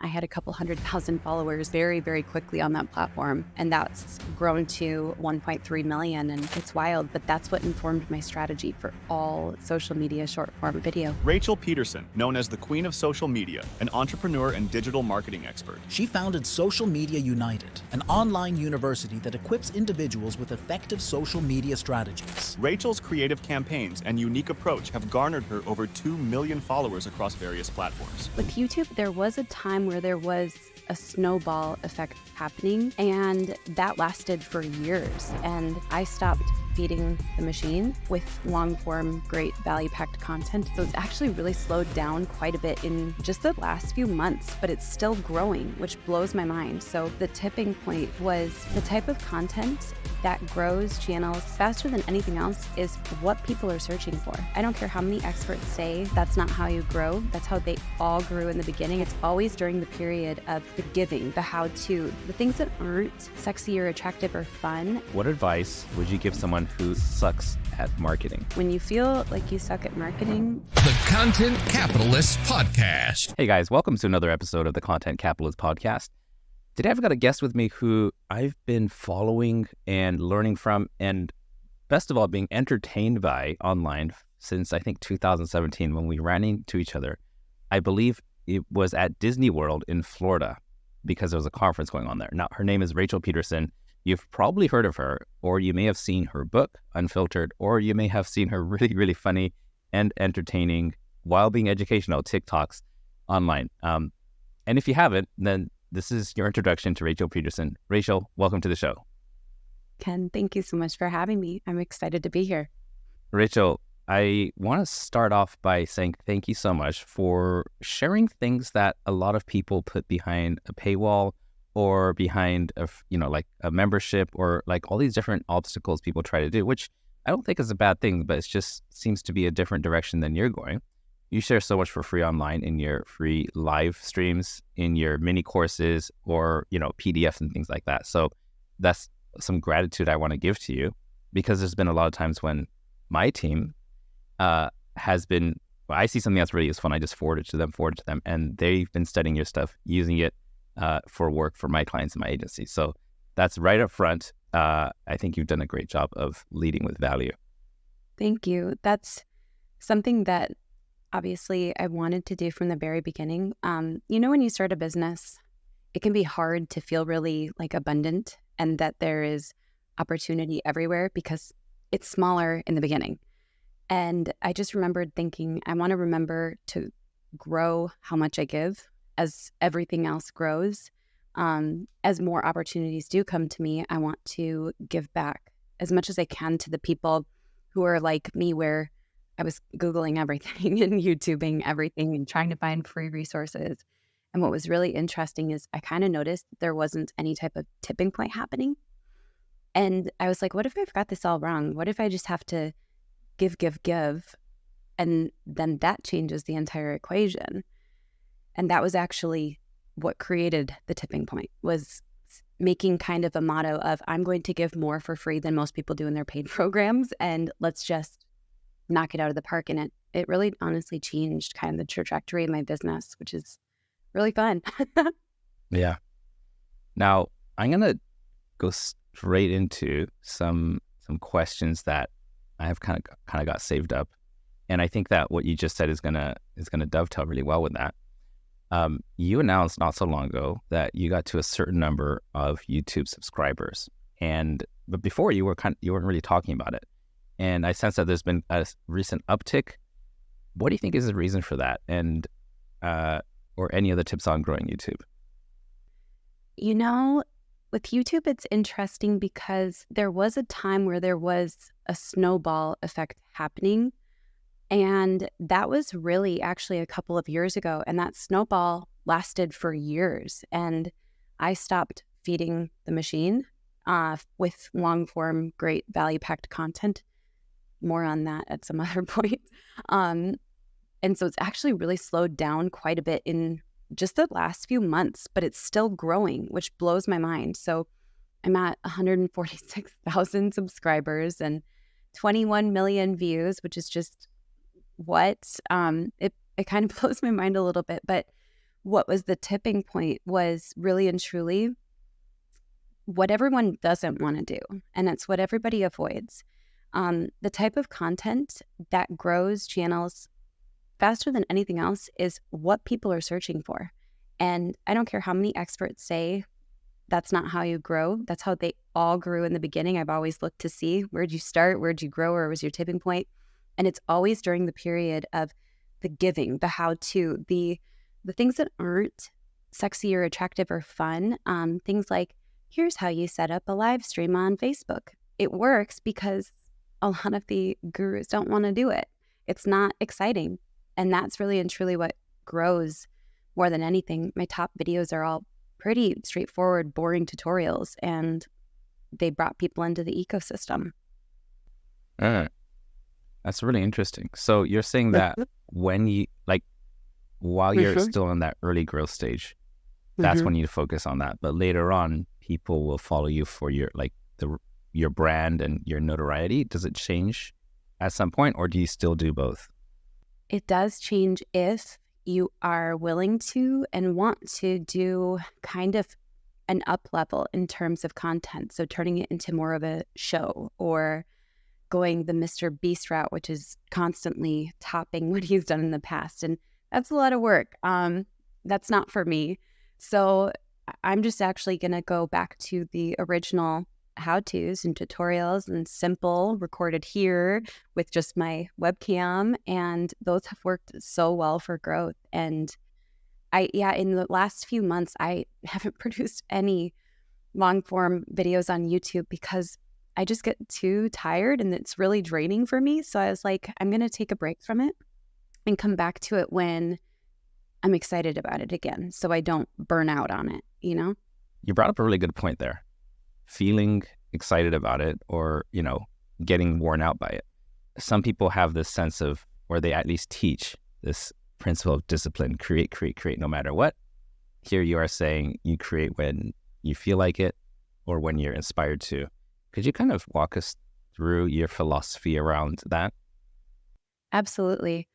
I had a couple 100,000 followers very, very quickly on that platform. And that's grown to 1.3 million. And it's wild, but that's what informed my strategy for all social media short form video. Rachel Pedersen, known as the Queen of Social Media, an entrepreneur and digital marketing expert. She founded Social Media United, an online university that equips individuals with effective social media strategies. Rachel's creative campaigns and unique approach have garnered her over 2 million followers across various platforms. With YouTube, there was a time where there was a snowball effect happening, and that lasted for years. And I stopped feeding the machine with long-form, great value-packed content. So it's actually really slowed down quite a bit in just the last few months, but it's still growing, which blows my mind. So the tipping point was the type of content that grows channels faster than anything else is what people are searching for. I don't care how many experts say that's not how you grow. That's how they all grew in the beginning. It's always during the period of the giving, the how-to, the things that aren't sexy or attractive or fun. What advice would you give someone who sucks at marketing? When you feel like you suck at marketing. The Content Capitalist Podcast. Hey guys, welcome to another episode of the Content Capitalist Podcast. Today I've got a guest with me who I've been following and learning from, and best of all, being entertained by online since I think 2017 when we ran into each other. I believe it was at Disney World in Florida because there was a conference going on there. Now, her name is Rachel Pedersen. You've probably heard of her, or you may have seen her book, Unfiltered, or you may have seen her really, really funny and entertaining, while being educational, TikToks online. And if you haven't, then this is your introduction to Rachel Pedersen. Rachel, welcome to the show. Ken, thank you so much for having me. I'm excited to be here. Rachel, I want to start off by saying thank you so much for sharing things that a lot of people put behind a paywall or behind like a membership, or like all these different obstacles people try to do, which I don't think is a bad thing, but it just seems to be a different direction than you're going. You share so much for free online in your free live streams, in your mini courses, or, PDFs and things like that. So that's some gratitude I want to give to you, because there's been a lot of times when my team has been, I see something that's really useful, and I just forward it to them, and they've been studying your stuff, using it for work for my clients and my agency. So that's right up front. I think you've done a great job of leading with value. Thank you. That's something that obviously I wanted to do from the very beginning. When you start a business, it can be hard to feel really like abundant and that there is opportunity everywhere because it's smaller in the beginning. And I just remembered thinking, I want to remember to grow how much I give as everything else grows. As more opportunities do come to me, I want to give back as much as I can to the people who are like me, where I was Googling everything and YouTubing everything and trying to find free resources. And what was really interesting is I kind of noticed that there wasn't any type of tipping point happening. And I was like, what if I've got this all wrong? What if I just have to give? And then that changes the entire equation. And that was actually what created the tipping point, was making kind of a motto of, I'm going to give more for free than most people do in their paid programs. And let's just knock it out of the park. And it really honestly changed kind of the trajectory of my business, which is really fun. Yeah. Now I'm going to go straight into some questions that I have kind of got saved up. And I think that what you just said is going to dovetail really well with that. You announced not so long ago that you got to a certain number of YouTube subscribers, but before you weren't really talking about it. And I sense that there's been a recent uptick. What do you think is the reason for that? And or any other tips on growing YouTube? With YouTube, it's interesting because there was a time where there was a snowball effect happening. And that was really actually a couple of years ago. And that snowball lasted for years. And I stopped feeding the machine with long-form, great value-packed content. More on that at some other point. And so it's actually really slowed down quite a bit in just the last few months, but it's still growing, which blows my mind. So I'm at 146,000 subscribers and 21 million views, which is just what? It kind of blows my mind a little bit. But what was the tipping point was really and truly what everyone doesn't want to do. And it's what everybody avoids. The type of content that grows channels faster than anything else is what people are searching for. And I don't care how many experts say that's not how you grow. That's how they all grew in the beginning. I've always looked to see, where'd you start? Where'd you grow? Where was your tipping point? And it's always during the period of the giving, the how-to, the things that aren't sexy or attractive or fun. Things like, here's how you set up a live stream on Facebook. It works because a lot of the gurus don't want to do it. It's not exciting. And that's really and truly what grows more than anything. My top videos are all pretty straightforward, boring tutorials, and they brought people into the ecosystem. That's really interesting. So you're saying that when you, like, while you're still in that early growth stage, that's when you focus on that. But later on, people will follow you for your, like, your brand and your notoriety. Does it change at some point, or do you still do both? It does change if you are willing to and want to do kind of an up level in terms of content. So turning it into more of a show, or going the Mr. Beast route, which is constantly topping what he's done in the past. And that's a lot of work. That's not for me. So I'm just actually going to go back to the original how-tos and tutorials, and simple, recorded here with just my webcam. And those have worked so well for growth. And in the last few months, I haven't produced any long form videos on YouTube because I just get too tired and it's really draining for me. So I was like, I'm going to take a break from it and come back to it when I'm excited about it again, so I don't burn out on it, you know? You brought up a really good point there. Feeling excited about it, or, you know, getting worn out by it. Some people have this sense of, or they at least teach this principle of discipline, create no matter what. Here you are saying you create when you feel like it or when you're inspired to. Could you kind of walk us through your philosophy around that? Absolutely.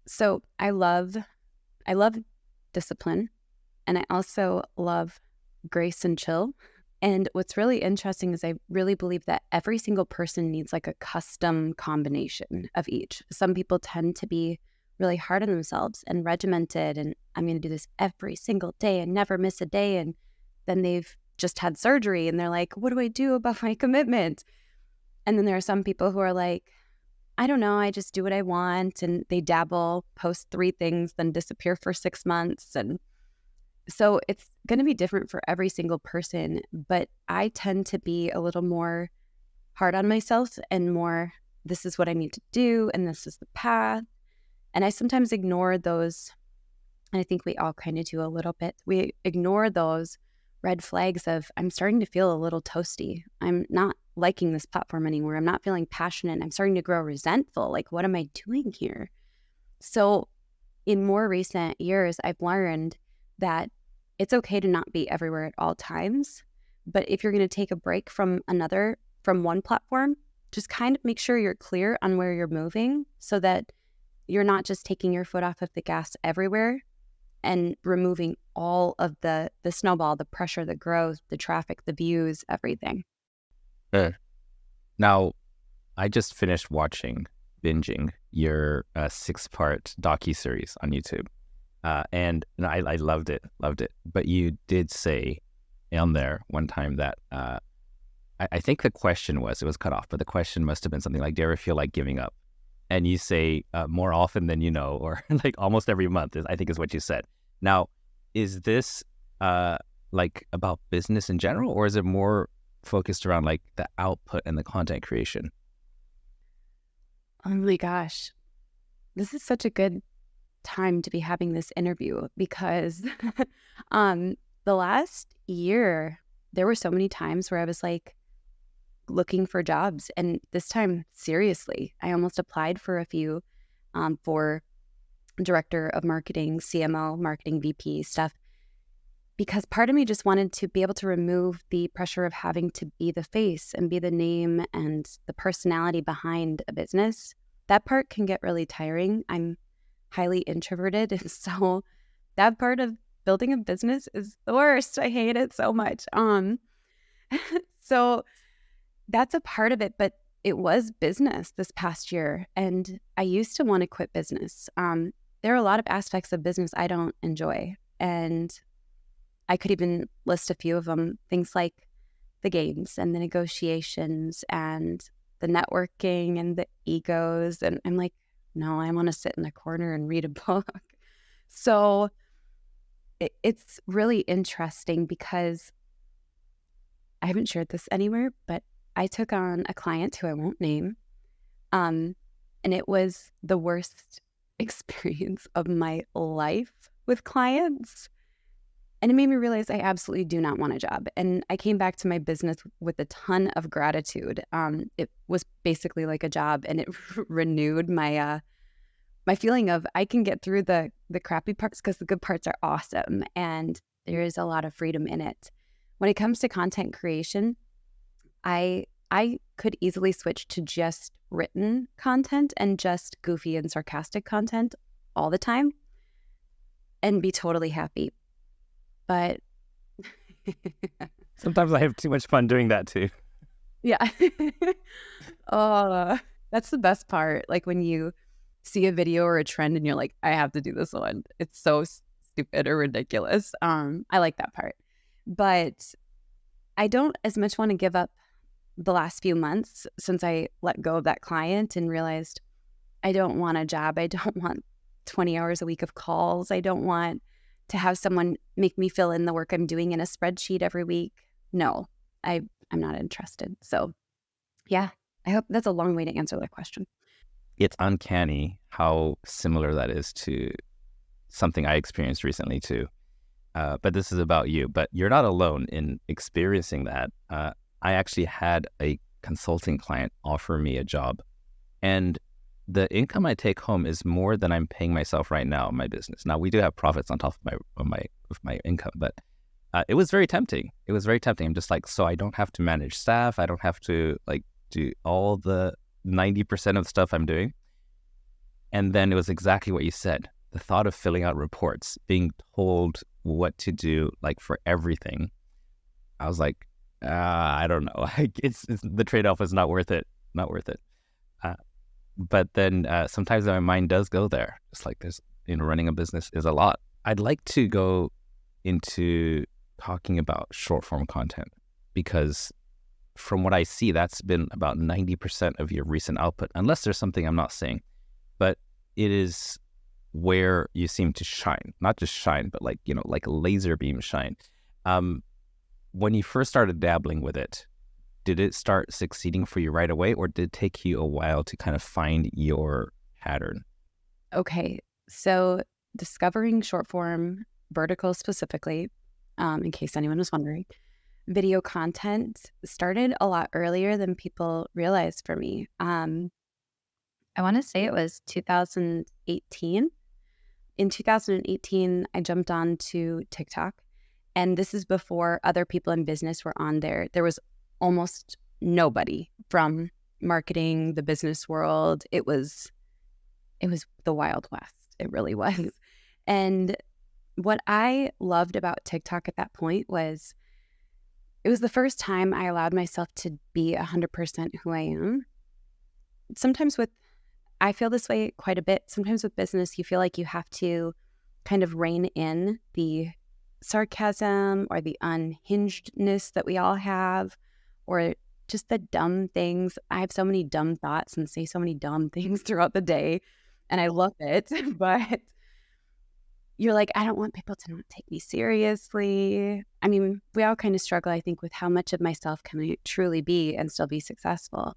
So I love discipline, and I also love grace and chill. And what's really interesting is I really believe that every single person needs like a custom combination of each. Some people tend to be really hard on themselves and regimented, and I'm going to do this every single day and never miss a day. And then they've just had surgery and they're like, what do I do about my commitment? And then there are some people who are like, I don't know, I just do what I want. And they dabble, post 3 things, then disappear for 6 months. And so it's going to be different for every single person. But I tend to be a little more hard on myself and more, this is what I need to do, and this is the path. And I sometimes ignore those, and I think we all kind of do a little bit. We ignore those red flags of, I'm starting to feel a little toasty. I'm not liking this platform anymore. I'm not feeling passionate. I'm starting to grow resentful. Like, what am I doing here? So in more recent years, I've learned that it's okay to not be everywhere at all times. But if you're going to take a break from one platform, just kind of make sure you're clear on where you're moving, so that you're not just taking your foot off of the gas everywhere and removing all of the snowball, the pressure, the growth, the traffic, the views, everything. Now, I just finished binging your 6-part docuseries on YouTube. And I loved it. But you did say on there one time that I think the question was, it was cut off, but the question must have been something like, do you ever feel like giving up? And you say more often than you know, or like almost every month, I think is what you said. Now, is this like about business in general, or is it more focused around like the output and the content creation? Oh my gosh, this is such a good time to be having this interview, because the last year, there were so many times where I was like looking for jobs. And this time, seriously, I almost applied for a few for director of marketing, CMO, marketing VP stuff, because part of me just wanted to be able to remove the pressure of having to be the face and be the name and the personality behind a business. That part can get really tiring. I'm highly introverted, and so that part of building a business is the worst. I hate it so much. So that's a part of it, but it was business this past year, and I used to want to quit business. There are a lot of aspects of business I don't enjoy, and I could even list a few of them, things like the games and the negotiations and the networking and the egos. And I'm like, no, I want to sit in the corner and read a book. So it's really interesting because I haven't shared this anywhere, but I took on a client who I won't name. And it was the worst experience of my life with clients. And it made me realize I absolutely do not want a job. And I came back to my business with a ton of gratitude. It was basically like a job, and it renewed my my feeling of I can get through the crappy parts because the good parts are awesome, and there is a lot of freedom in it. When it comes to content creation, I could easily switch to just written content and just goofy and sarcastic content all the time and be totally happy. But Sometimes I have too much fun doing that too. yeah. Oh, that's the best part. Like when you see a video or a trend and you're like, I have to do this one. It's so stupid or ridiculous. I like that part. But I don't as much want to give up the last few months since I let go of that client and realized I don't want a job. I don't want 20 hours a week of calls. I don't want to have someone make me fill in the work I'm doing in a spreadsheet every week. No, I'm not interested. So yeah, I hope that's a long way to answer that question. It's uncanny how similar that is to something I experienced recently too. But this is about you. But you're not alone in experiencing that. I actually had a consulting client offer me a job, and the income I take home is more than I'm paying myself right now in my business. Now we do have profits on top of my income, but it was very tempting. It was very tempting. I'm just like, so I don't have to manage staff. I don't have to like do all the 90% of the stuff I'm doing. And then it was exactly what you said. The thought of filling out reports, being told what to do, like for everything. I was like, I don't know. It's the trade-off is not worth it. Not worth it. But then sometimes my mind does go there. It's like there's, running a business is a lot. I'd like to go into talking about short form content because from what I see, that's been about 90% of your recent output, unless there's something I'm not seeing. But it is where you seem to shine, not just shine, but like, like a laser beam shine. When you first started dabbling with it, did it start succeeding for you right away, or did it take you a while to kind of find your pattern? Okay, so discovering short form, vertical specifically, in case anyone was wondering, video content started a lot earlier than people realize for me. I want to say it was 2018. In 2018, I jumped on to TikTok, and this is before other people in business were on there. There was almost nobody from marketing, the business world. It was the Wild West. It really was. And what I loved about TikTok at that point was it was the first time I allowed myself to be 100% who I am. Sometimes I feel this way quite a bit. Sometimes with business, you feel like you have to kind of rein in the sarcasm or the unhingedness that we all have, or just the dumb things. I have so many dumb thoughts and say so many dumb things throughout the day, and I love it. But you're like, I don't want people to not take me seriously. I mean, we all kind of struggle, I think, with how much of myself can I truly be and still be successful.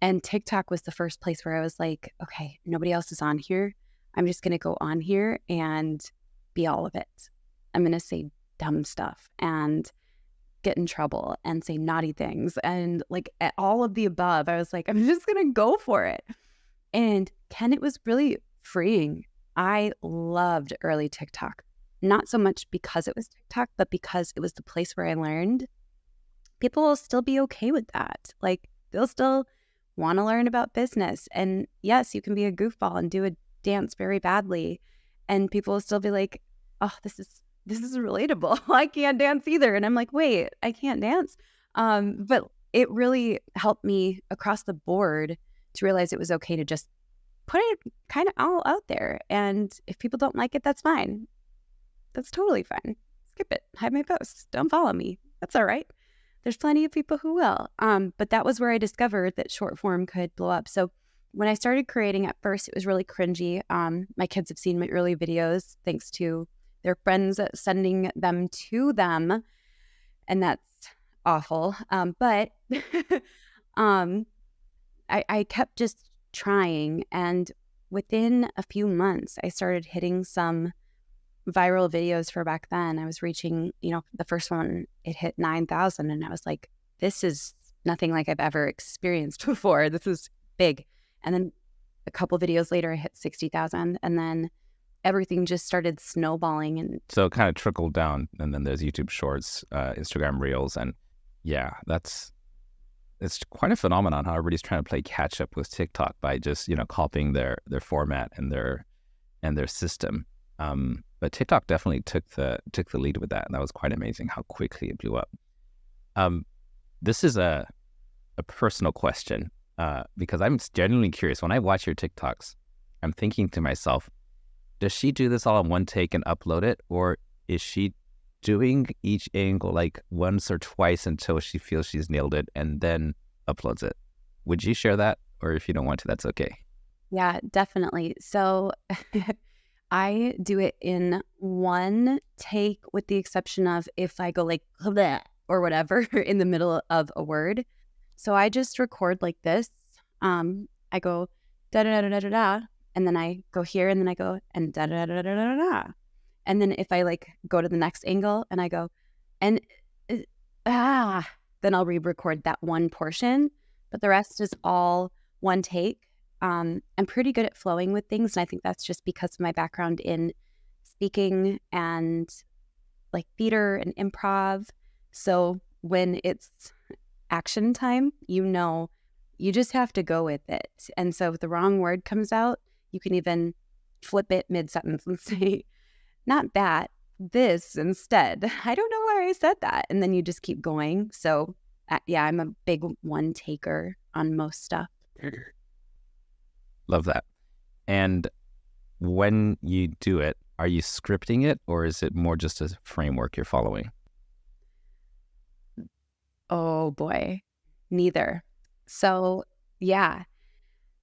And TikTok was the first place where I was like, okay, nobody else is on here. I'm just going to go on here and be all of it. I'm going to say dumb stuff and get in trouble and say naughty things and like all of the above. I was like, I'm just going to go for it. And Ken, it was really freeing. I loved early TikTok, not so much because it was TikTok, but because it was the place where I learned people will still be okay with that. Like they'll still want to learn about business. And yes, you can be a goofball and do a dance very badly, and people will still be like, oh, this is relatable. I can't dance either. And I'm like, wait, I can't dance. But it really helped me across the board to realize it was okay to just put it kind of all out there. And if people don't like it, that's fine. That's totally fine. Skip it. Hide my posts. Don't follow me. That's all right. There's plenty of people who will. But that was where I discovered that short form could blow up. So when I started creating, at first, it was really cringy. My kids have seen my early videos thanks to their friends sending them to them. And that's awful. But I kept just trying. And within a few months, I started hitting some viral videos for back then. I was reaching, the first one, it hit 9,000. And I was like, this is nothing like I've ever experienced before. This is big. And then a couple videos later, I hit 60,000. And then everything just started snowballing. And so it kind of trickled down. And then there's YouTube Shorts, Instagram Reels. And yeah, it's quite a phenomenon how everybody's trying to play catch up with TikTok by just, copying their format and their system. But TikTok definitely took the lead with that. And that was quite amazing how quickly it blew up. This is a personal question because I'm genuinely curious. When I watch your TikToks, I'm thinking to myself, does she do this all in one take and upload it? Or is she doing each angle like once or twice until she feels she's nailed it and then uploads it? Would you share that? Or if you don't want to, that's okay. Yeah, definitely. So I do it in one take with the exception of if I go like bleh or whatever in the middle of a word. So I just record like this. I go da da da da da da, and then I go here, and then I go and da da da da da da da. And then if I like go to the next angle and I go and then I'll re-record that one portion, but the rest is all one take. I'm pretty good at flowing with things, and I think that's just because of my background in speaking and like theater and improv. So when it's action time, you just have to go with it. And so if the wrong word comes out, you can even flip it mid-sentence and say, not that, this instead. I don't know why I said that. And then you just keep going. So yeah, I'm a big one taker on most stuff. Love that. And when you do it, are you scripting it or is it more just a framework you're following? Oh boy, neither. So yeah.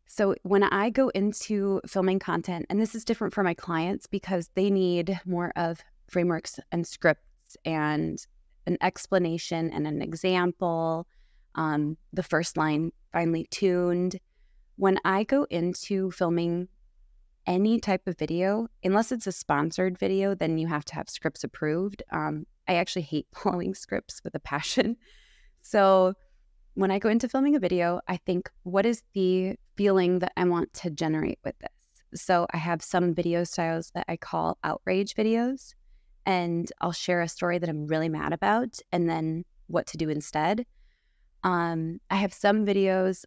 So when I go into filming content, and this is different for my clients because they need more of frameworks and scripts and an explanation and an example, the first line finely tuned. When I go into filming any type of video, unless it's a sponsored video, then you have to have scripts approved. I actually hate following scripts with a passion. So when I go into filming a video, I think, what is the feeling that I want to generate with this? So I have some video styles that I call outrage videos, and I'll share a story that I'm really mad about and then what to do instead. I have some videos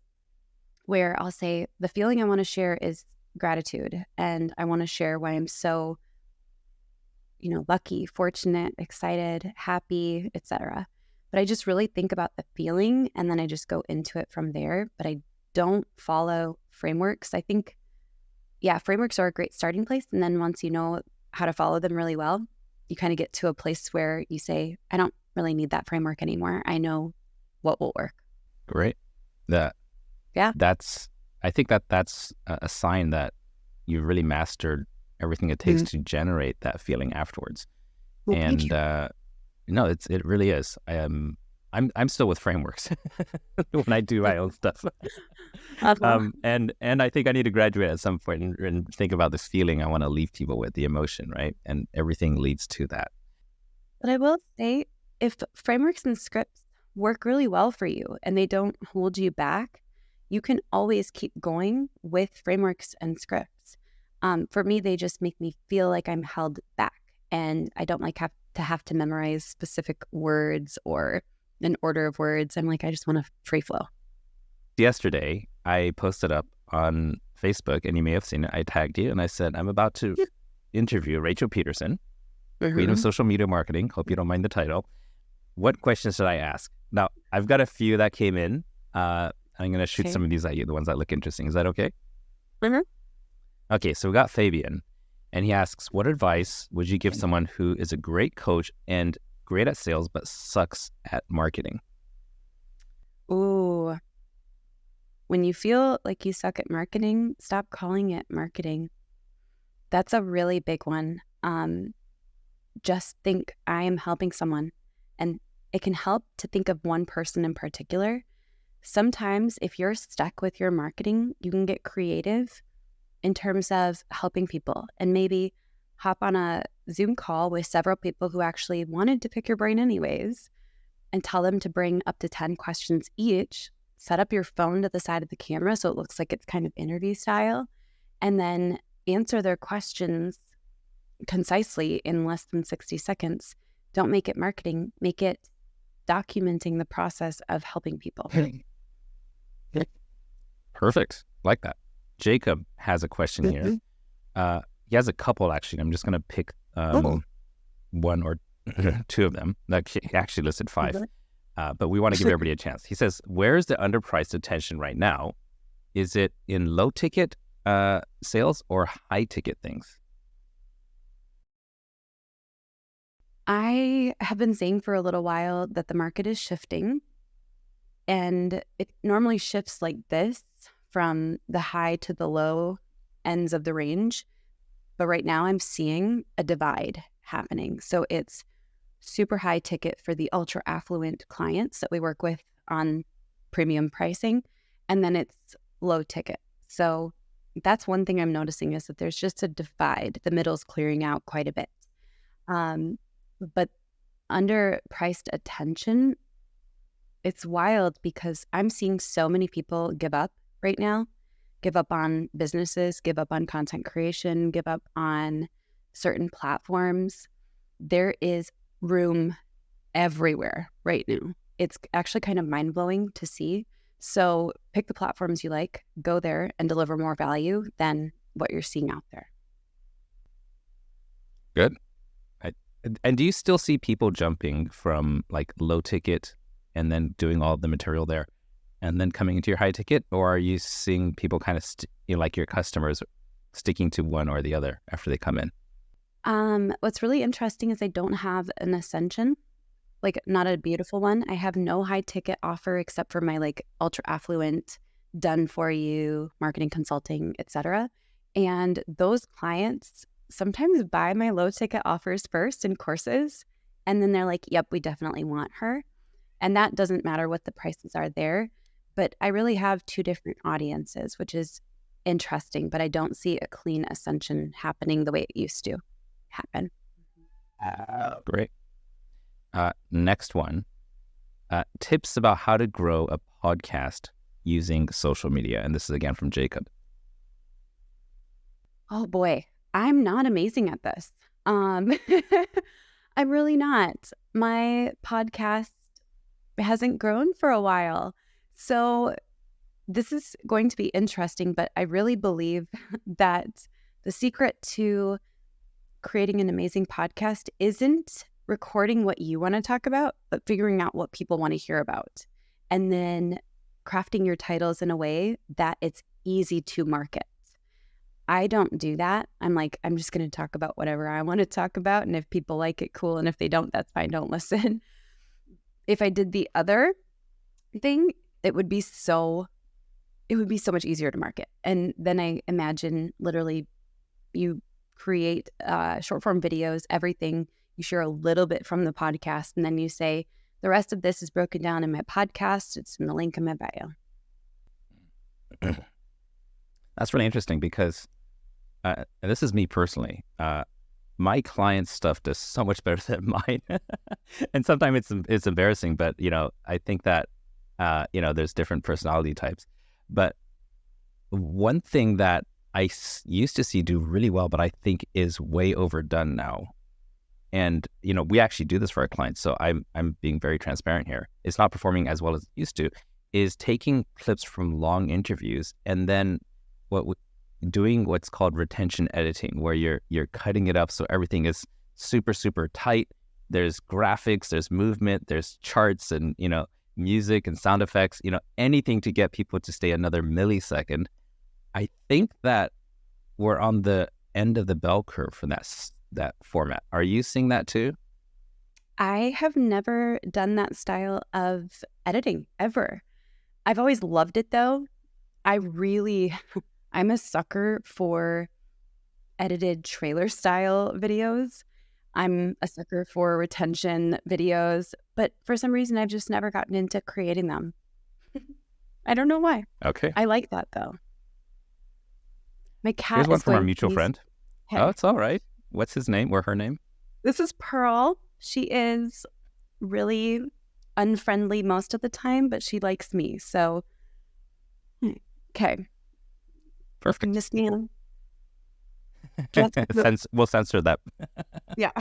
where I'll say, the feeling I want to share is gratitude, and I want to share why I'm so, lucky, fortunate, excited, happy, etc. But I just really think about the feeling and then I just go into it from there. But I don't follow frameworks. I think, frameworks are a great starting place. And then once you know how to follow them really well, you kind of get to a place where you say, I don't really need that framework anymore. I know what will work. Great. I think that's a sign that you've really mastered everything it takes to generate that feeling afterwards. Well, and no, it really is. I'm still with frameworks when I do my own stuff. And I think I need to graduate at some point and think about this feeling I want to leave people with, the emotion, right? And everything leads to that. But I will say, if frameworks and scripts work really well for you and they don't hold you back, you can always keep going with frameworks and scripts. For me, they just make me feel like I'm held back, and I don't like have to memorize specific words or an order of words. I'm like, I just want to free flow. Yesterday, I posted up on Facebook, and you may have seen it. I tagged you, and I said, I'm about to interview Rachel Pedersen, Queen of Social Media Marketing. Hope you don't mind the title. What questions should I ask? Now, I've got a few that came in. I'm going to shoot some of these at you, the ones that look interesting. Is that okay? Okay, so we got Fabian, and he asks, what advice would you give someone who is a great coach and great at sales but sucks at marketing? Ooh. When you feel like you suck at marketing, stop calling it marketing. That's a really big one. Just think I am helping someone, and it can help to think of one person in particular. Sometimes if you're stuck with your marketing, you can get creative in terms of helping people and maybe hop on a Zoom call with several people who actually wanted to pick your brain anyways and tell them to bring up to 10 questions each. Set up your phone to the side of the camera so it looks like it's kind of interview style, and then answer their questions concisely in less than 60 seconds. Don't make it marketing, make it documenting the process of helping people. Perfect. Like that. Jacob has a question here. He has a couple, actually. I'm just going to pick one or two of them. He actually listed 5. But we want to give everybody a chance. He says, where's the underpriced attention right now? Is it in low ticket sales or high ticket things? I have been saying for a little while that the market is shifting, and it normally shifts like this from the high to the low ends of the range. But right now I'm seeing a divide happening. So it's super high ticket for the ultra affluent clients that we work with on premium pricing, and then it's low ticket. So that's one thing I'm noticing is that there's just a divide. The middle's clearing out quite a bit. But underpriced attention, it's wild because I'm seeing so many people give up right now, give up on businesses, give up on content creation, give up on certain platforms. There is room everywhere right now. It's actually kind of mind-blowing to see. So pick the platforms you like, go there and deliver more value than what you're seeing out there. Good. And do you still see people jumping from like low ticket and then doing all the material there and then coming into your high ticket? Or are you seeing people kind of like your customers sticking to one or the other after they come in? What's really interesting is I don't have an ascension, like not a beautiful one. I have no high ticket offer except for my like ultra affluent, done for you, marketing consulting, etc. And those clients sometimes buy my low ticket offers first in courses, and then they're like, yep, we definitely want her. And that doesn't matter what the prices are there. But I really have 2 different audiences, which is interesting, but I don't see a clean ascension happening the way it used to happen. Great. Next one. Tips about how to grow a podcast using social media. And this is again from Jacob. Oh boy, I'm not amazing at this. I'm really not. My podcast hasn't grown for a while. So this is going to be interesting, but I really believe that the secret to creating an amazing podcast isn't recording what you want to talk about, but figuring out what people want to hear about. And then crafting your titles in a way that it's easy to market. I don't do that. I'm like, I'm just going to talk about whatever I want to talk about. And if people like it, cool. And if they don't, that's fine. Don't listen. If I did the other thing, it would be so much easier to market. And then I imagine literally you create short form videos, everything. You share a little bit from the podcast. And then you say, the rest of this is broken down in my podcast. It's in the link in my bio. That's really interesting because and this is me personally. My clients' stuff does so much better than mine, and sometimes it's embarrassing. But I think that there's different personality types. But one thing that I used to see do really well, but I think is way overdone now, and we actually do this for our clients. So I'm being very transparent here. It's not performing as well as it used to. Is taking clips from long interviews and then doing what's called retention editing, where you're cutting it up so everything is super, super tight. There's graphics, there's movement, there's charts and, music and sound effects, anything to get people to stay another millisecond. I think that we're on the end of the bell curve for that format. Are you seeing that too? I have never done that style of editing ever. I've always loved it though. I'm a sucker for edited trailer style videos. I'm a sucker for retention videos, but for some reason, I've just never gotten into creating them. I don't know why. Okay. I like that though. My cat Here's one is from our going mutual friend. Hey. Oh, it's all right. What's his name or her name? This is Pearl. She is really unfriendly most of the time, but she likes me. So, okay. Perfect. Miss me. We'll censor that. Yeah.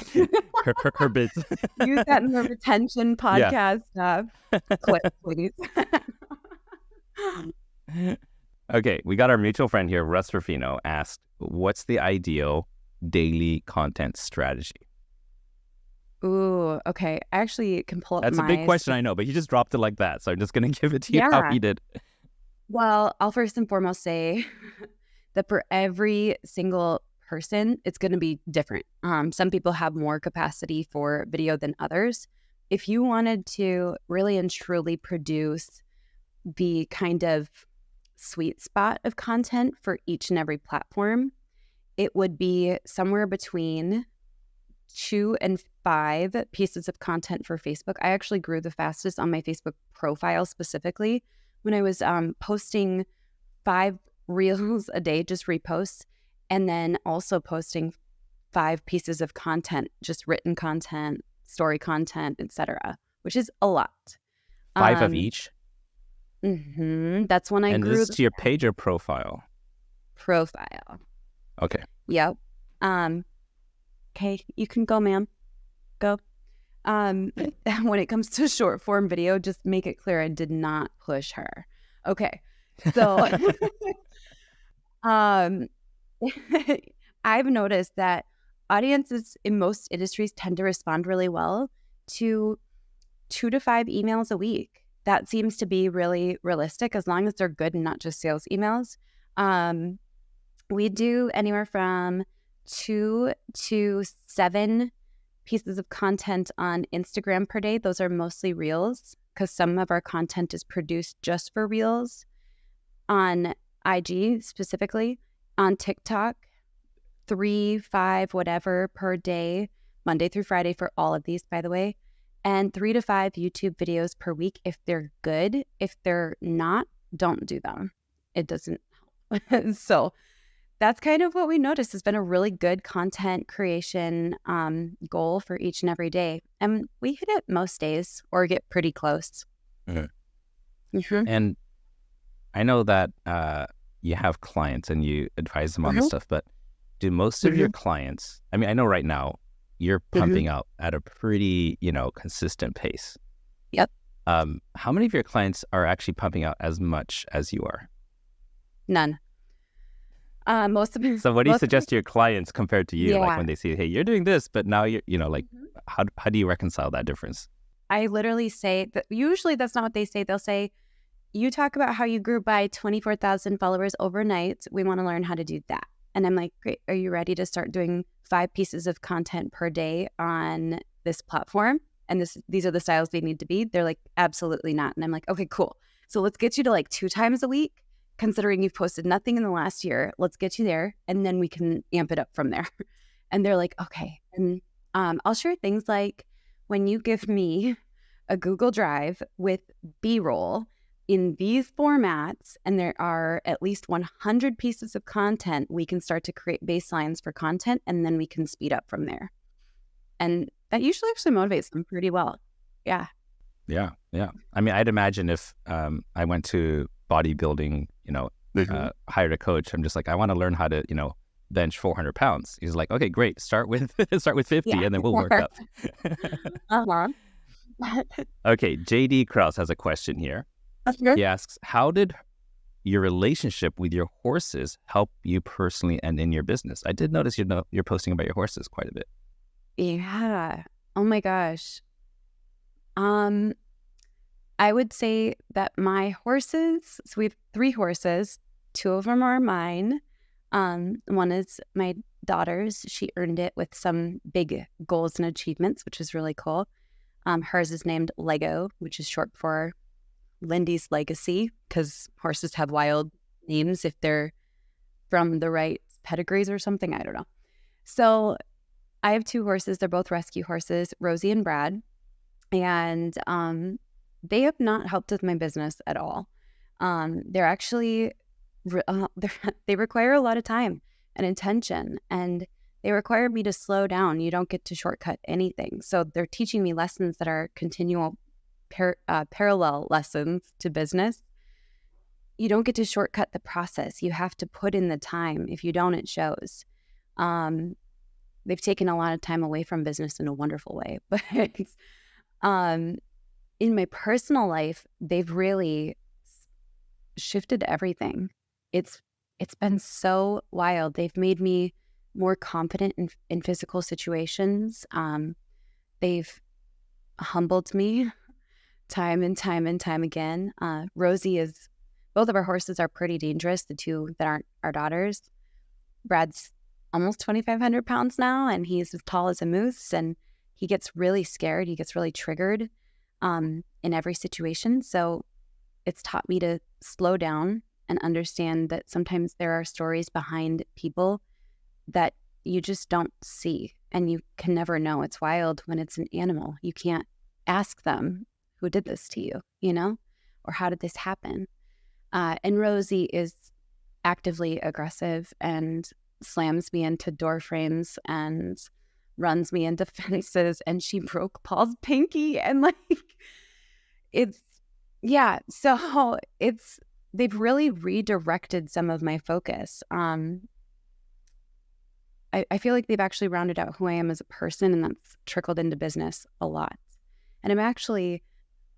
her bits. Use that in the retention podcast clip, please. Okay, we got our mutual friend here, Russ Rufino, asked, what's the ideal daily content strategy? Ooh, okay. I actually can pull up That's a big question, I know, but he just dropped it like that. So I'm just going to give it to you how he did. Well, I'll first and foremost say that for every single person, it's going to be different. Some people have more capacity for video than others. If you wanted to really and truly produce the kind of sweet spot of content for each and every platform, it would be somewhere between 2 and 5 pieces of content for Facebook. I actually grew the fastest on my Facebook profile specifically when I was posting 5 reels a day, just reposts, and then also posting 5 pieces of content, just written content, story content, etc., which is a lot. 5 of each? That's when I grew. And this is to your page or profile? Profile. Okay. Yep. Okay, you can go, ma'am. Go. When it comes to short form video, just make it clear I did not push her. Okay. So I've noticed that audiences in most industries tend to respond really well to 2 to 5 emails a week. That seems to be really realistic as long as they're good and not just sales emails. We do anywhere from 2 to 7 pieces of content on Instagram per day. Those are mostly reels because some of our content is produced just for reels. On IG specifically, on TikTok, 3, 5, whatever per day, Monday through Friday for all of these, by the way, and 3 to 5 YouTube videos per week if they're good. If they're not, don't do them. It doesn't help. So that's kind of what we noticed has been a really good content creation goal for each and every day. And we hit it most days or get pretty close. And I know that you have clients and you advise them on this stuff, but do most of your clients, I mean, I know right now you're pumping out at a pretty, consistent pace. Yep. How many of your clients are actually pumping out as much as you are? None. Most of them. So what do you suggest to your clients compared to you? Like when they say, hey, you're doing this, but now you're, how do you reconcile that difference? I literally say that usually that's not what they say. They'll say, you talk about how you grew by 24,000 followers overnight. We want to learn how to do that. And I'm like, great. Are you ready to start doing 5 pieces of content per day on this platform? And these are the styles they need to be. They're like, absolutely not. And I'm like, okay, cool. So let's get you to like 2 times a week. Considering you've posted nothing in the last year, let's get you there. And then we can amp it up from there. And they're like, okay. And I'll share things like when you give me a Google Drive with B-roll in these formats, and there are at least 100 pieces of content, we can start to create baselines for content, and then we can speed up from there. And that usually actually motivates them pretty well. Yeah. Yeah. I mean, I'd imagine if I went to bodybuilding, hired a coach, I'm just like, I want to learn how to, bench 400 pounds. He's like, okay, great. Start with 50 and then we'll work up. Okay. JD Krause has a question here. He asks, how did your relationship with your horses help you personally and in your business? I did notice you're posting about your horses quite a bit. Yeah. Oh my gosh. Um, I would say that my horses, so we have 3 horses. 2 of them are mine. One is my daughter's. She earned it with some big goals and achievements, which is really cool. Hers is named Lego, which is short for Lindy's Legacy, because horses have wild names if they're from the right pedigrees or something. I don't know. So I have 2 horses. They're both rescue horses, Rosie and Brad. And they have not helped with my business at all. They're actually, they require a lot of time and attention, and they require me to slow down. You don't get to shortcut anything. So they're teaching me lessons that are continual parallel lessons to business. You don't get to shortcut the process. You have to put in the time. If you don't, it shows. They've taken a lot of time away from business in a wonderful way. But in my personal life, they've really shifted everything. It's been so wild. They've made me more confident in physical situations. They've humbled me time and time and time again. Both of our horses are pretty dangerous, the 2 that aren't our daughters. Brad's almost 2,500 pounds now, and he's as tall as a moose, and he gets really scared. He gets really triggered in every situation. So it's taught me to slow down and understand that sometimes there are stories behind people that you just don't see, and you can never know. It's wild when it's an animal. You can't ask them, who did this to you, or how did this happen? And Rosie is actively aggressive and slams me into door frames and runs me into fences, and she broke Paul's pinky, and they've really redirected some of my focus. I feel like they've actually rounded out who I am as a person, and that's trickled into business a lot. And I'm actually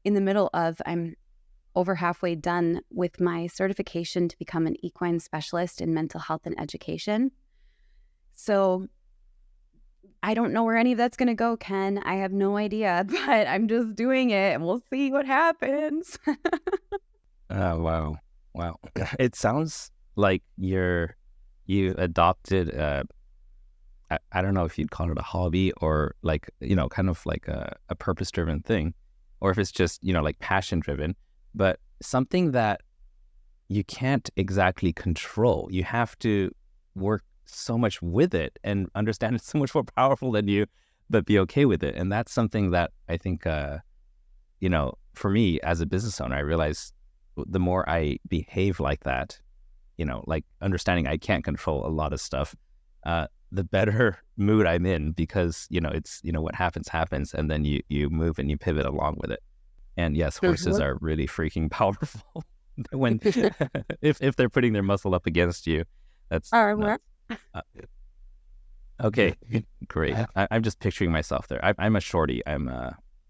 in the middle of, I'm over halfway done with my certification to become an equine specialist in mental health and education. So I don't know where any of that's going to go, Ken. I have no idea, but I'm just doing it, and we'll see what happens. Wow. It sounds like you adopted, I don't know if you'd call it a hobby or kind of like a purpose-driven thing, or if it's just, like passion-driven, but something that you can't exactly control. You have to work so much with it and understand it's so much more powerful than you, but be okay with it. And that's something that I think, for me as a business owner, I realize the more I behave like that, like understanding I can't control a lot of stuff, the better mood I'm in, because, it's, what happens, and then you move and you pivot along with it. And yes, horses are really freaking powerful when, if they're putting their muscle up against you, that's nuts. Okay, great. I'm just picturing myself there. I'm a shorty. I'm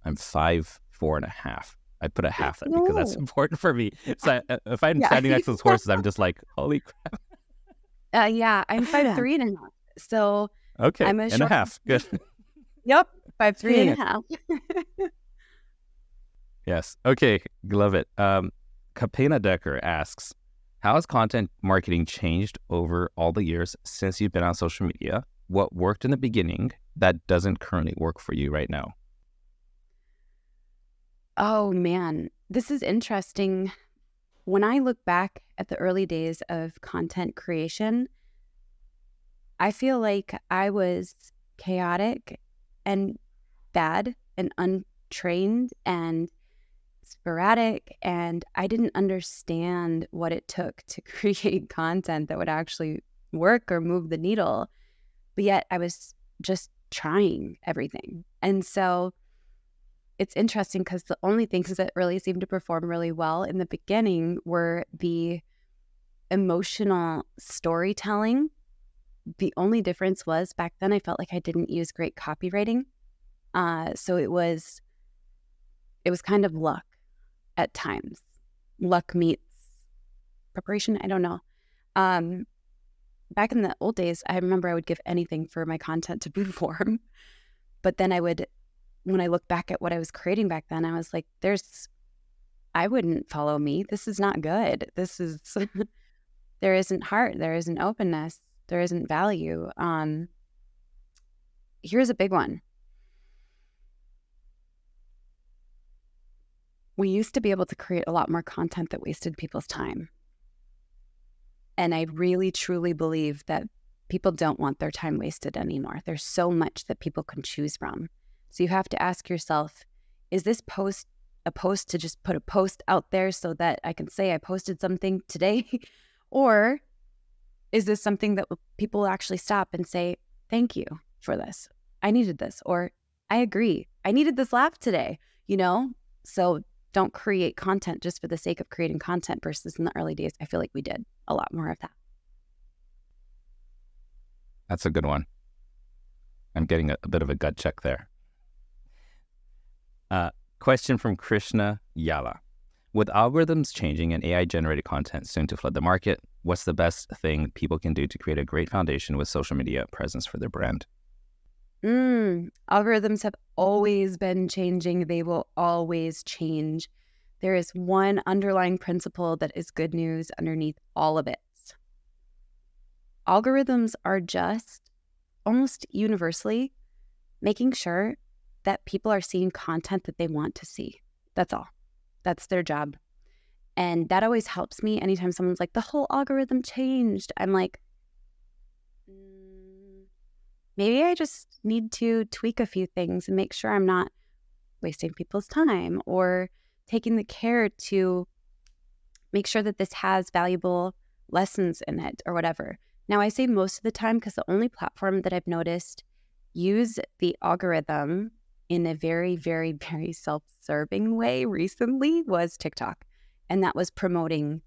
5'4.5". I put a half there because that's important for me. So if I'm standing next to those horses, I'm just like, holy crap. Yeah, I'm 5'3.5". So okay, I'm and a half. Good. Yep, 5'3.5". Yes. Okay. Love it. Kapena Decker asks, how has content marketing changed over all the years since you've been on social media? What worked in the beginning that doesn't currently work for you right now? Oh, man. This is interesting. When I look back at the early days of content creation, I feel like I was chaotic and bad and untrained and sporadic, and I didn't understand what it took to create content that would actually work or move the needle. But yet I was just trying everything. And so it's interesting because the only things that really seemed to perform really well in the beginning were the emotional storytelling. The only difference was back then I felt like I didn't use great copywriting. So it was kind of luck at times. Luck meets preparation. I don't know. Back in the old days, I remember I would give anything for my content to perform. But then when I look back at what I was creating back then, I was like, I wouldn't follow me. This is not good. This is, there isn't heart. There isn't openness. There isn't value. Here's a big one. We used to be able to create a lot more content that wasted people's time. And I really, truly believe that people don't want their time wasted anymore. There's so much that people can choose from. So you have to ask yourself, is this post a post to just put a post out there so that I can say I posted something today? Or is this something that people will actually stop and say, thank you for this. I needed this. Or I agree. I needed this laugh today, So don't create content just for the sake of creating content versus in the early days, I feel like we did a lot more of that. That's a good one. I'm getting a bit of a gut check there. Question from Krishna Yala. With algorithms changing and AI-generated content soon to flood the market, what's the best thing people can do to create a great foundation with social media presence for their brand? Algorithms have always been changing. They will always change. There is one underlying principle that is good news underneath all of it. Algorithms are just almost universally making sure that people are seeing content that they want to see. That's all. That's their job. And that always helps me anytime someone's like, the whole algorithm changed. I'm like, maybe I just need to tweak a few things and make sure I'm not wasting people's time or taking the care to make sure that this has valuable lessons in it or whatever. Now, I say most of the time because the only platform that I've noticed use the algorithm in a very, very, very self-serving way recently was TikTok. And that was promoting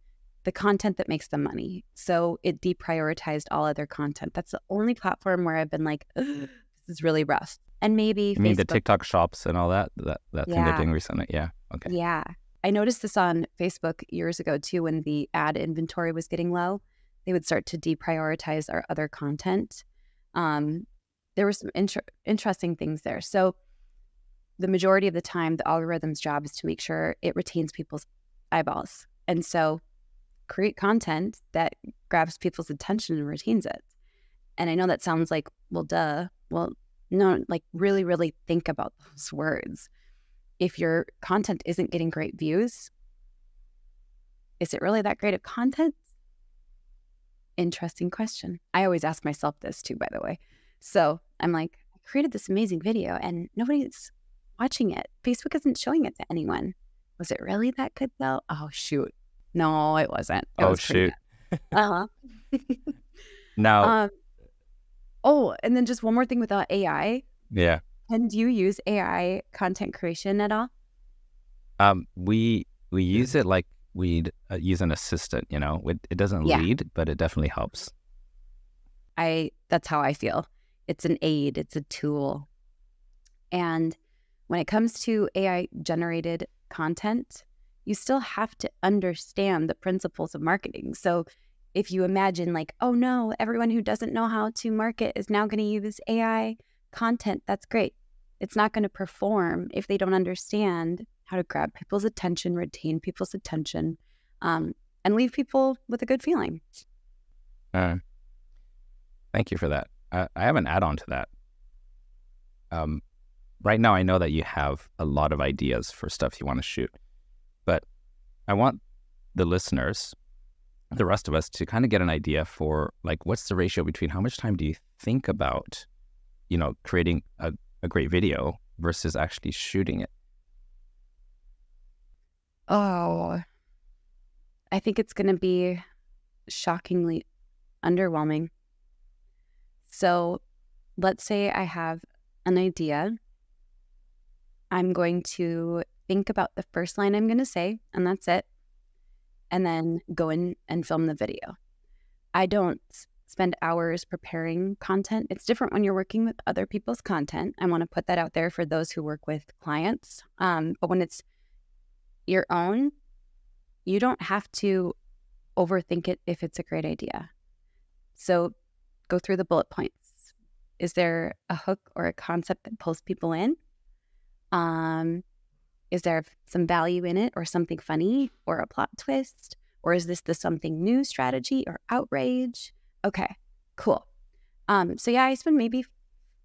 the content that makes them money. So it deprioritized all other content. That's the only platform where I've been like, this is really rough. And maybe You mean Facebook. the TikTok shops and all that thing they're doing recently? Yeah. Okay. Yeah. I noticed this on Facebook years ago too, when the ad inventory was getting low. They would start to deprioritize our other content. There were some interesting things there. So the majority of the time, the algorithm's job is to make sure it retains people's eyeballs. And so create content that grabs people's attention and retains it. And I know that sounds like, well, duh. Well, no, like really, really think about those words. If your content isn't getting great views, is it really that great of content? Interesting question. I always ask myself this too, by the way. So I'm like, I created this amazing video and nobody's watching it. Facebook isn't showing it to anyone. Was it really that good though? Oh, shoot. No, it wasn't. It was shoot. Uh-huh. Now. And then just one more thing with AI. Yeah. And do you use AI content creation at all? We use it like we'd use an assistant, It doesn't lead, but it definitely helps. That's how I feel. It's an aid. It's a tool. And when it comes to AI-generated content, you still have to understand the principles of marketing. So if you imagine like, oh no, everyone who doesn't know how to market is now going to use AI content, that's great. It's not going to perform if they don't understand how to grab people's attention, retain people's attention, and leave people with a good feeling. Thank you for that. I have an add-on to that. Right now, I know that you have a lot of ideas for stuff you want to shoot, but I want the listeners, the rest of us, to kind of get an idea for like, what's the ratio between how much time do you think about, creating a great video versus actually shooting it? Oh, I think it's going to be shockingly underwhelming. So let's say I have an idea. I'm going to think about the first line I'm going to say, and that's it. And then go in and film the video. I don't spend hours preparing content. It's different when you're working with other people's content. I want to put that out there for those who work with clients. But when it's your own, you don't have to overthink it if it's a great idea. So go through the bullet points. Is there a hook or a concept that pulls people in? Is there some value in it or something funny or a plot twist? Or is this the something new strategy or outrage? Okay, cool. So yeah, I spend maybe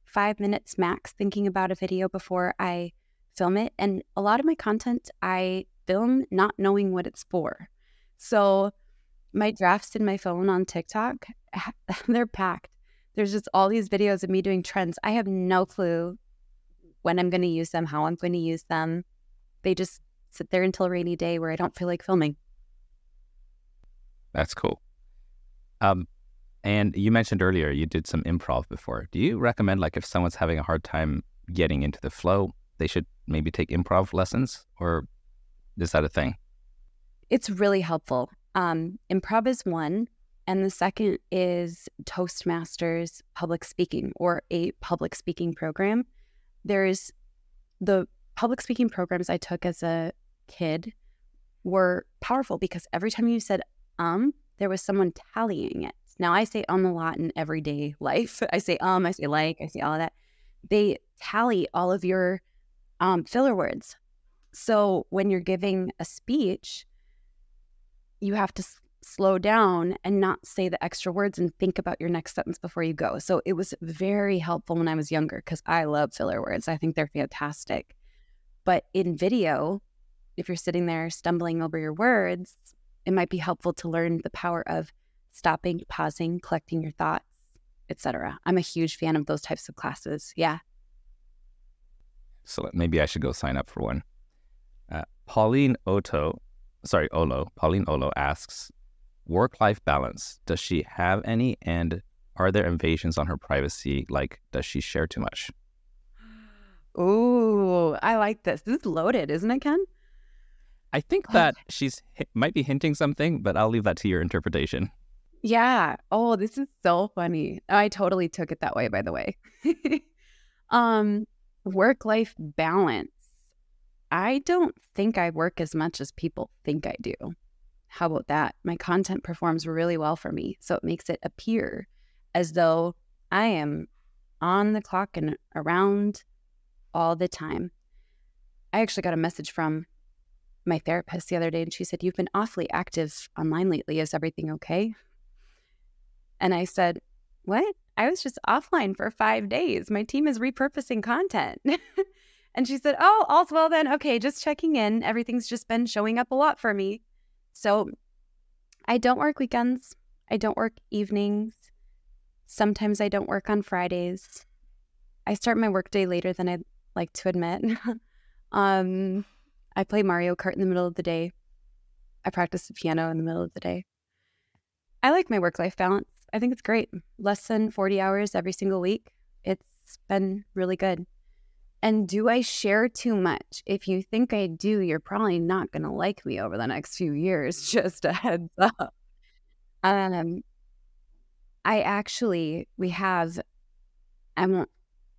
5 minutes max thinking about a video before I film it. And a lot of my content I film not knowing what it's for. So my drafts in my phone on TikTok, they're packed. There's just all these videos of me doing trends. I have no clue when I'm going to use them, how I'm going to use them. They just sit there until a rainy day where I don't feel like filming. That's cool. And you mentioned earlier you did some improv before. Do you recommend, like, if someone's having a hard time getting into the flow, they should maybe take improv lessons, or is that a thing? It's really helpful. Improv is one, and the second is Toastmasters public speaking, or a public speaking program. There's the public speaking programs I took as a kid were powerful because every time you said there was someone tallying it. Now I say a lot in everyday life. I say I say like, I say all of that. They tally all of your filler words. So when you're giving a speech, you have to slow down and not say the extra words and think about your next sentence before you go. So it was very helpful when I was younger because I love filler words. I think they're fantastic. But in video, if you're sitting there stumbling over your words, it might be helpful to learn the power of stopping, pausing, collecting your thoughts, etc. I'm a huge fan of those types of classes. Yeah. So maybe I should go sign up for one. Pauline Olo asks, work-life balance, does she have any? And are there invasions on her privacy? Like, does she share too much? Ooh, I like this. This is loaded, isn't it, Ken? I think that she's might be hinting something, but I'll leave that to your interpretation. Yeah. Oh, this is so funny. I totally took it that way, by the way. Work-life balance. I don't think I work as much as people think I do. How about that? My content performs really well for me, so it makes it appear as though I am on the clock and around all the time. I actually got a message from my therapist the other day, and she said, "You've been awfully active online lately. Is everything okay?" And I said, "What? I was just offline for 5 days. My team is repurposing content." And she said, "Oh, all's well then. Okay, just checking in. Everything's just been showing up a lot for me." So I don't work weekends. I don't work evenings. Sometimes I don't work on Fridays. I start my workday later than I'd like to admit. I play Mario Kart in the middle of the day. I practice the piano in the middle of the day. I like my work-life balance. I think it's great. Less than 40 hours every single week. It's been really good. And do I share too much? If you think I do, you're probably not going to like me over the next few years. Just a heads up. I won't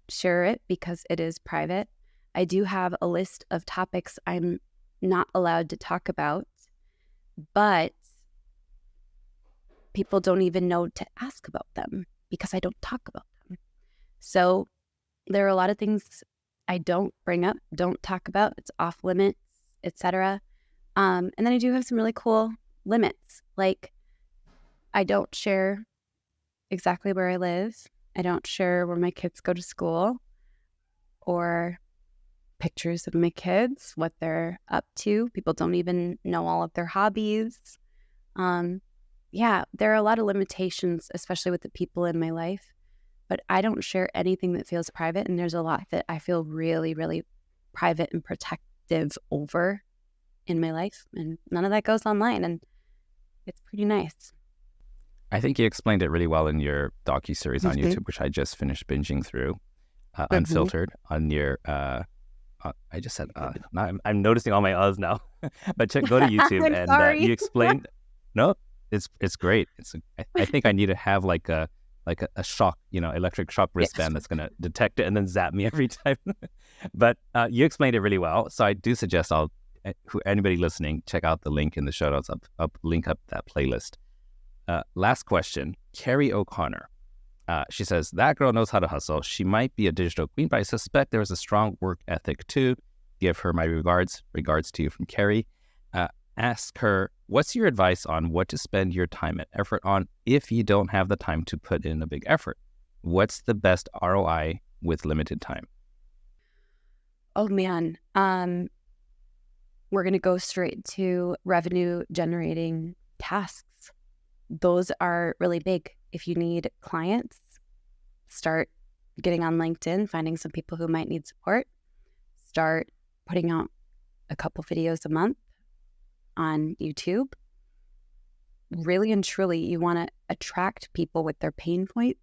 share it because it is private. I do have a list of topics I'm not allowed to talk about, but people don't even know to ask about them because I don't talk about them. So there are a lot of things I don't bring up, don't talk about. It's off limits, etc. And then I do have some really cool limits. Like, I don't share exactly where I live. I don't share where my kids go to school or pictures of my kids, what they're up to. People don't even know all of their hobbies. Yeah, there are a lot of limitations, especially with the people in my life. But I don't share anything that feels private. And there's a lot that I feel really, really private and protective over in my life. And none of that goes online. And it's pretty nice. I think you explained it really well in your docuseries on YouTube, which I just finished binging through, Unfiltered, on your... I just said, now I'm noticing all my uhs now. But go to YouTube and you explained... No, it's great. I think I need to have like a shock, electric shock wristband that's going to detect it and then zap me every time. But you explained it really well. So I do suggest anybody listening, check out the link in the show notes. I'll link up that playlist. Last question, Carrie O'Connor. She says, that girl knows how to hustle. She might be a digital queen, but I suspect there is a strong work ethic too. Give her my regards. Regards to you from Carrie. Ask her, what's your advice on what to spend your time and effort on if you don't have the time to put in a big effort? What's the best ROI with limited time? Oh, man. We're going to go straight to revenue generating tasks. Those are really big. If you need clients, start getting on LinkedIn, finding some people who might need support. Start putting out a couple videos a month on YouTube. Really and truly, you want to attract people with their pain points.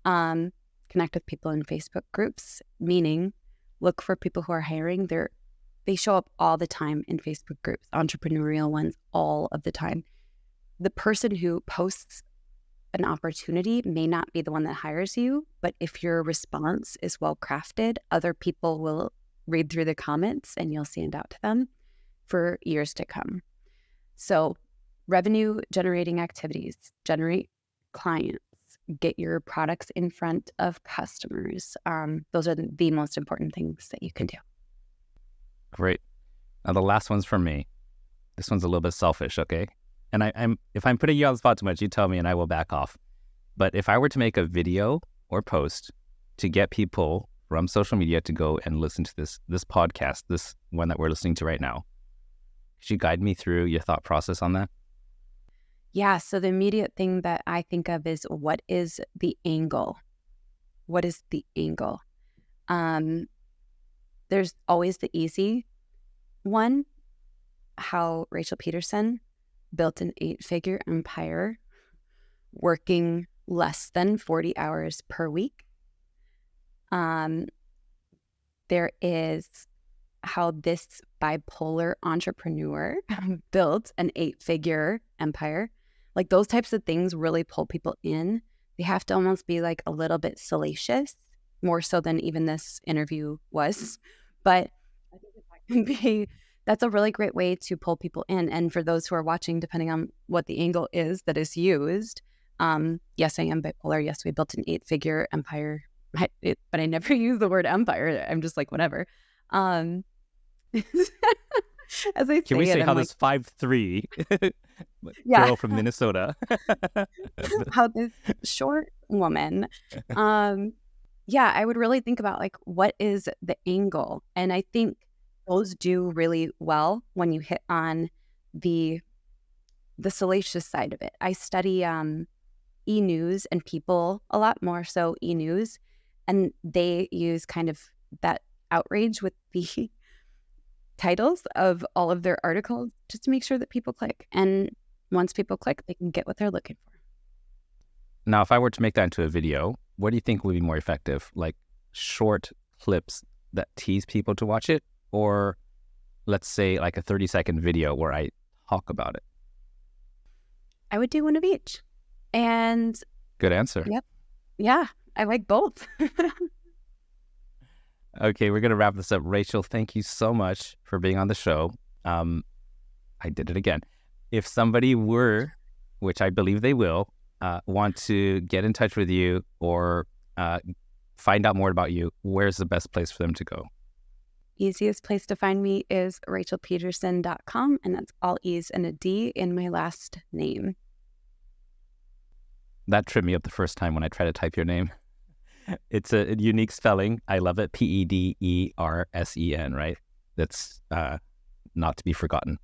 Connect with people in Facebook groups, meaning look for people who are hiring. They show up all the time in Facebook groups, entrepreneurial ones, all of the time. The person who posts an opportunity may not be the one that hires you, but if your response is well crafted, other people will read through the comments and you'll stand out to them for years to come. So revenue generating activities, generate clients, get your products in front of customers. Those are the most important things that you can do. Great. Now the last one's from me. This one's a little bit selfish, okay? And if I'm putting you on the spot too much, you tell me and I will back off. But if I were to make a video or post to get people from social media to go and listen to this podcast, this one that we're listening to right now, could you guide me through your thought process on that? Yeah, so the immediate thing that I think of is, what is the angle? What is the angle? There's always the easy one, how Rachel Pedersen built an 8-figure empire working less than 40 hours per week. There is how this bipolar entrepreneur built an 8-figure empire. Like, those types of things really pull people in. They have to almost be like a little bit salacious, more so than even this interview was. But I think that's a really great way to pull people in. And for those who are watching, depending on what the angle is that is used, yes, I am bipolar. Yes, we built an 8-figure empire, but I never use the word empire. I'm just like, whatever. As I Can we say how I'm this 5'3" Yeah. girl from Minnesota, how this short woman, yeah, I would really think about, like, what is the angle? And I think those do really well when you hit on the salacious side of it. I study e-news and people a lot, more so e-news, and they use kind of that outrage with the titles of all of their articles just to make sure that people click. And once people click, they can get what they're looking for. Now, if I were to make that into a video, what do you think would be more effective? Like short clips that tease people to watch it, or let's say like a 30-second video where I talk about it? I would do one of each. And good answer. Yep. Yeah, I like both. Okay, we're going to wrap this up. Rachel, thank you so much for being on the show. I did it again. If somebody were, which I believe they will, want to get in touch with you or find out more about you, where's the best place for them to go? Easiest place to find me is rachelpedersen.com, and that's all E's and a D in my last name. That tripped me up the first time when I tried to type your name. It's a unique spelling. I love it. Pedersen, right? That's not to be forgotten.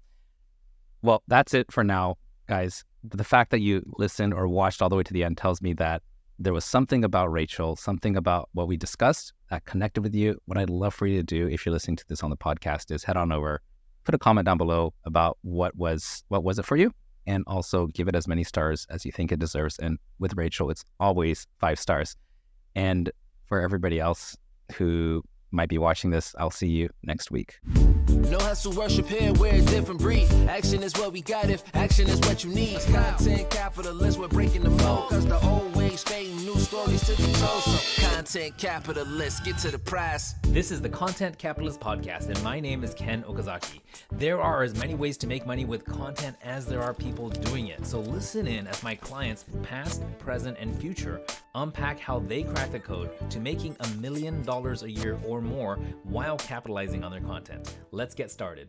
Well, that's it for now, guys. The fact that you listened or watched all the way to the end tells me that there was something about Rachel, something about what we discussed that connected with you. What I'd love for you to do, if you're listening to this on the podcast, is head on over, put a comment down below about what was it for you, and also give it as many stars as you think it deserves. And with Rachel, it's always 5 stars. And for everybody else who might be watching this, I'll see you next week. No hustle, worship here, we're a different breed. Action is what we got if action is what you need. Content capitalists, we're breaking the mold. Cause the old ways fading, new stories to control. So content capitalists, get to the prize. This is the Content Capitalist Podcast, and my name is Ken Okazaki. There are as many ways to make money with content as there are people doing it. So listen in as my clients, past, present, and future, unpack how they crack the code to making $1 million a year or more while capitalizing on their content. Let's get started.